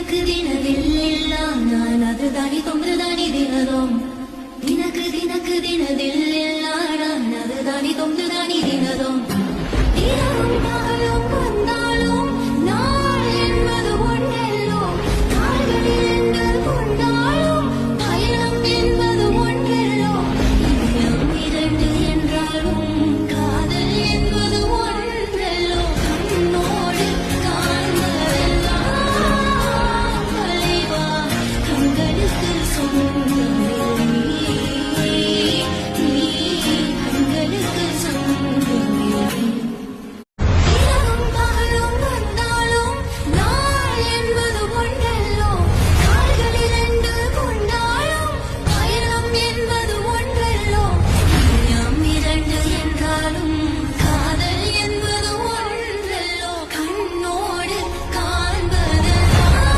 ದಿನಕ್ಕೆ ದಿನದಿಲ್ಲ ನಾನದು ದಾನಿ ತೊಂದ್ರೆ ದಾನಿ ದಿನದೋಂ ದಿನಕ್ಕೆ ದಿನದಿಲ್ಲ ನಾನದು ದಾನಿ ತೊಂದ್ರೆ ದಾನಿ ದಿನದೋಂ இரவும் பகலும் வந்தாலும் நாள் என்பது ஒன்றெல்லோ கால்களில் என்று கொண்டாலும் பயணம் என்பது ஒன்றெல்லோ இதயம் இரண்டு என்றாலும் காதல் என்பது ஒன்றெல்லோ கண்ணோடு காண்பதெல்லாம் தலைவா கண்களுக்கு சொந்தமில்லை நீ கண்களுக்கு சொந்தமில்லை இரவும் பகலும் வந்தாலும் நாள் என்பது ஒன்றெல்லோ கால்களில் என்று கொண்டாலும் பயணம் என்பது ஒன்றெல்லோ இதயம் இரண்டு என்றாலும் காதல் என்பது ஒன்றெல்லோ கண்ணோடு காண்பதெல்லாம்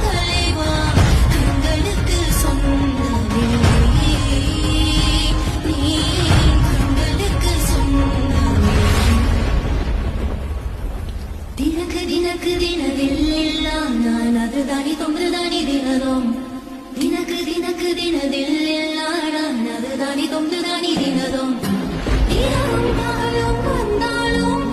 தலைவா கண்களுக்கு சொந்தமில்லை நீ கண்களுக்கு சொந்தமில்லை ದಿನಕ್ಕೆ ದಿನದಿಲ್ಲ ನಾನದು ದಾನಿ ತೊಂದ್ರೆ ದಾನಿ ದಿನದೋಂ ದಿನಕ್ಕೆ ದಿನದಿಲ್ಲ ನಾನದು ದಾನಿ ತೊಂದ್ರೆ ದಾನಿ ದಿನದೋಂ இரவும் பகலும் வந்தாலும்